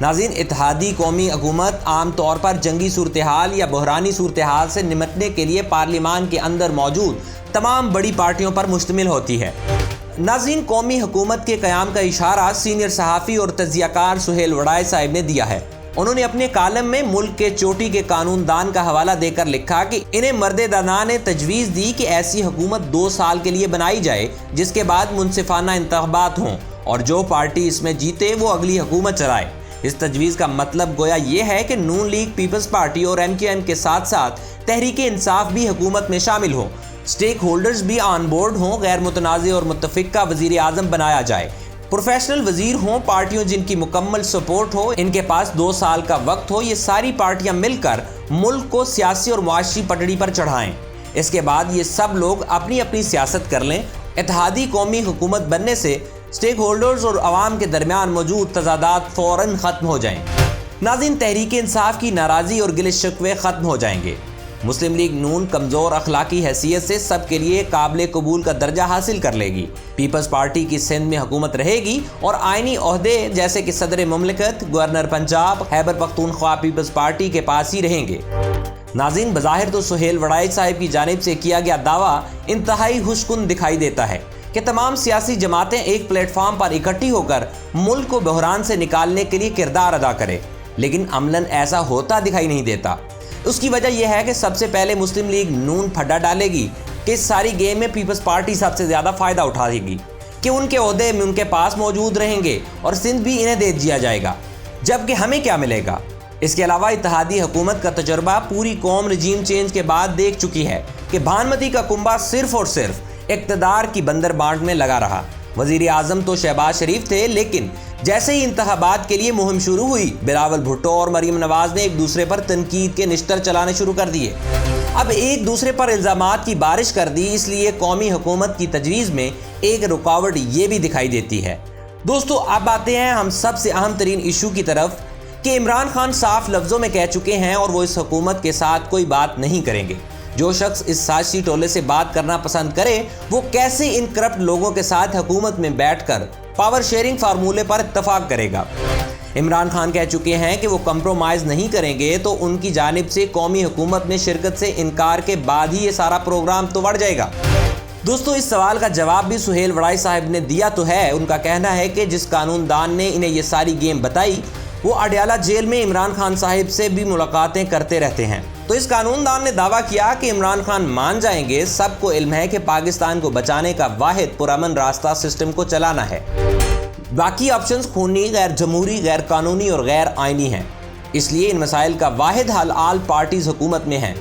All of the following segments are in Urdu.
ناظرین، اتحادی قومی حکومت عام طور پر جنگی صورتحال یا بحرانی صورتحال سے نمٹنے کے لیے پارلیمان کے اندر موجود تمام بڑی پارٹیوں پر مشتمل ہوتی ہے۔ ناظرین، قومی حکومت کے قیام کا اشارہ سینئر صحافی اور تجزیہ کار سہیل وڑائے صاحب نے دیا ہے۔ انہوں نے اپنے کالم میں ملک کے چوٹی کے قانون دان کا حوالہ دے کر لکھا کہ انہیں مرد دانا نے تجویز دی کہ ایسی حکومت 2 سال کے لیے بنائی جائے جس کے بعد منصفانہ انتخابات ہوں اور جو پارٹی اس میں جیتے وہ اگلی حکومت چلائے۔ اس تجویز کا مطلب گویا یہ ہے کہ نون لیگ، پیپلز پارٹی اور MQM کے ساتھ ساتھ تحریک انصاف بھی حکومت میں شامل ہوں، سٹیک ہولڈرز بھی آن بورڈ ہوں، غیر متنازع اور متفقہ وزیر اعظم بنایا جائے، پروفیشنل وزیر ہوں، پارٹیوں جن کی مکمل سپورٹ ہو، ان کے پاس 2 سال کا وقت ہو، یہ ساری پارٹیاں مل کر ملک کو سیاسی اور معاشی پٹڑی پر چڑھائیں۔ اس کے بعد یہ سب لوگ اپنی اپنی سیاست کر لیں۔ اتحادی قومی حکومت بننے سے سٹیک ہولڈرز اور عوام کے درمیان موجود تضادات فوراً ختم ہو جائیں۔ ناظرین، تحریک انصاف کی ناراضی اور گلے شکوے ختم ہو جائیں گے۔ مسلم لیگ نون کمزور اخلاقی حیثیت سے سب کے لیے قابل قبول کا درجہ حاصل کر لے گی۔ پیپلز پارٹی کی سندھ میں حکومت رہے گی اور آئینی عہدے جیسے کہ صدر مملکت، governor Punjab, Khyber Pakhtunkhwa Peoples party کے پاس ہی رہیں گے۔ ناظرین، بظاہر تو سہیل وڑائے صاحب کی جانب سے کیا گیا دعویٰ انتہائی خوش کن دکھائی دیتا ہے کہ تمام سیاسی جماعتیں ایک پلیٹ فارم پر اکٹھی ہو کر ملک کو بحران سے نکالنے کے لیے کردار ادا کرے، لیکن عملاً ایسا ہوتا دکھائی نہیں دیتا۔ اس کی وجہ یہ ہے کہ سب سے پہلے مسلم لیگ نون پھڈا ڈالے گی کہ اس ساری گیم میں پیپلز پارٹی سب سے زیادہ فائدہ اٹھائے گی، کہ ان کے عہدے میں ان کے پاس موجود رہیں گے اور سندھ بھی انہیں دے دیا جائے گا، جبکہ ہمیں کیا ملے گا؟ اس کے علاوہ اتحادی حکومت کا تجربہ پوری قوم رجیم چینج کے بعد دیکھ چکی ہے کہ بھانمتی کا کنبہ صرف اور صرف اقتدار کی بندر بانٹ میں لگا رہا۔ وزیر اعظم تو شہباز شریف تھے، لیکن جیسے ہی انتخابات کے لیے مہم شروع ہوئی، بلاول بھٹو اور مریم نواز نے ایک دوسرے پر تنقید کے نشتر چلانے شروع کر دیے۔ اب ایک دوسرے پر الزامات کی بارش کر دی، اس لیے قومی حکومت کی تجویز میں ایک رکاوٹ یہ بھی دکھائی دیتی ہے۔ دوستو، اب آتے ہیں ہم سب سے اہم ترین ایشو کی طرف کہ عمران خان صاف لفظوں میں کہہ چکے ہیں اور وہ اس حکومت کے ساتھ کوئی بات نہیں کریں گے۔ جو شخص اس سازشی ٹولے سے بات کرنا پسند کرے وہ کیسے ان کرپٹ لوگوں کے ساتھ حکومت میں بیٹھ کر پاور شیئرنگ فارمولے پر اتفاق کرے گا؟ عمران خان کہہ چکے ہیں کہ وہ کمپرومائز نہیں کریں گے، تو ان کی جانب سے قومی حکومت میں شرکت سے انکار کے بعد ہی یہ سارا پروگرام تو بڑھ جائے گا۔ دوستو، اس سوال کا جواب بھی سہیل وڑائے صاحب نے دیا تو ہے۔ ان کا کہنا ہے کہ جس قانون دان نے انہیں یہ ساری گیم بتائی وہ اڈیالہ جیل میں عمران خان صاحب سے بھی ملاقاتیں کرتے رہتے ہیں۔ تو اس قانون دان نے دعویٰ کیا کہ عمران خان مان جائیں گے۔ سب کو علم ہے کہ پاکستان کو بچانے کا واحد پرامن راستہ سسٹم کو چلانا ہے، باقی آپشنز خونی، غیر جمہوری، غیر قانونی اور غیر آئینی ہیں۔ اس لیے ان مسائل کا واحد حل آل پارٹیز حکومت میں ہے۔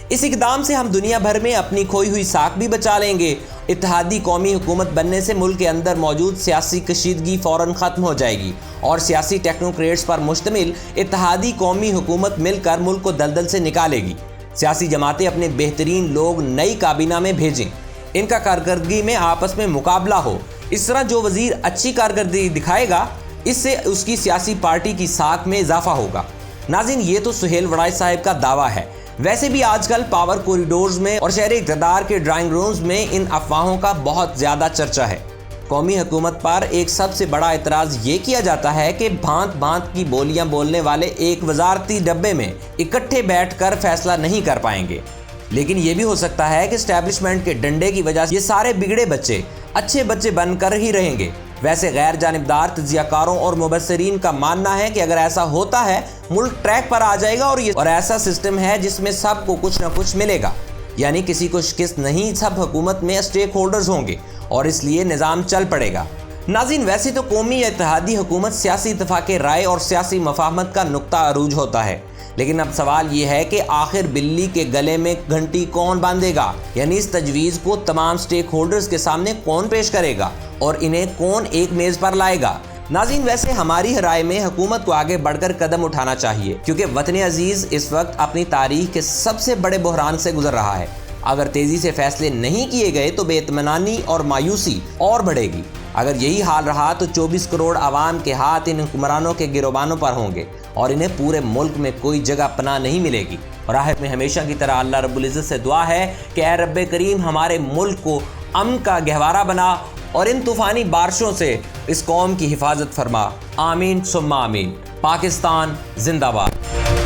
اس اقدام سے ہم دنیا بھر میں اپنی کھوئی ہوئی ساکھ بھی بچا لیں گے۔ اتحادی قومی حکومت بننے سے ملک کے اندر موجود سیاسی کشیدگی فوراً ختم ہو جائے گی اور سیاسی ٹیکنوکریٹس پر مشتمل اتحادی قومی حکومت مل کر ملک کو دلدل سے نکالے گی۔ سیاسی جماعتیں اپنے بہترین لوگ نئی کابینہ میں بھیجیں، ان کا کارکردگی میں آپس میں مقابلہ ہو۔ اس طرح جو وزیر اچھی کارکردگی دکھائے گا، اس سے اس کی سیاسی پارٹی کی ساکھ میں اضافہ ہوگا۔ ناظرین، یہ تو سہیل وڑائے صاحب کا دعویٰ ہے۔ ویسے بھی آج کل پاور کوریڈورز میں اور شہری اقتدار کے ڈرائنگ رومز میں ان افواہوں کا بہت زیادہ چرچا ہے۔ قومی حکومت پر ایک سب سے بڑا اعتراض یہ کیا جاتا ہے کہ بھانت بھانت کی بولیاں بولنے والے ایک وزارتی ڈبے میں اکٹھے بیٹھ کر فیصلہ نہیں کر پائیں گے۔ لیکن یہ بھی ہو سکتا ہے کہ اسٹیبلشمنٹ کے ڈنڈے کی وجہ سے یہ سارے بگڑے بچے اچھے بچے بن کر ہی رہیں گے۔ ویسے غیر جانبدار تجزیہ کاروں اور مبصرین کا ماننا ہے کہ اگر ایسا ہوتا ہے ملک ٹریک پر آ جائے گا اور ایسا سسٹم ہے جس میں سب کو کچھ نہ کچھ ملے گا، یعنی کسی کو شکست نہیں، سب حکومت میں اسٹیک ہولڈرز ہوں گے اور اس لیے نظام چل پڑے گا۔ ناظرین، ویسے تو قومی یا اتحادی حکومت سیاسی اتفاق رائے اور سیاسی مفاہمت کا نقطہ عروج ہوتا ہے، لیکن اب سوال یہ ہے کہ آخر بلی کے گلے میں گھنٹی کون باندھے گا؟ یعنی اس تجویز کو تمام سٹیک ہولڈرز کے سامنے کون پیش کرے گا اور انہیں کون ایک میز پر لائے گا؟ ناظرین، ویسے ہماری رائے میں حکومت کو آگے بڑھ کر قدم اٹھانا چاہیے، کیونکہ وطن عزیز اس وقت اپنی تاریخ کے سب سے بڑے بحران سے گزر رہا ہے۔ اگر تیزی سے فیصلے نہیں کیے گئے تو بے اطمینانی اور مایوسی اور بڑھے گی۔ اگر یہی حال رہا تو 24 کروڑ عوام کے ہاتھ ان حکمرانوں کے گروبانوں پر ہوں گے اور انہیں پورے ملک میں کوئی جگہ پناہ نہیں ملے گی۔ اور آخر میں ہمیشہ کی طرح اللہ رب العزت سے دعا ہے کہ اے رب کریم ہمارے ملک کو امن کا گہوارہ بنا اور ان طوفانی بارشوں سے اس قوم کی حفاظت فرما۔ آمین ثم آمین۔ پاکستان زندہ باد۔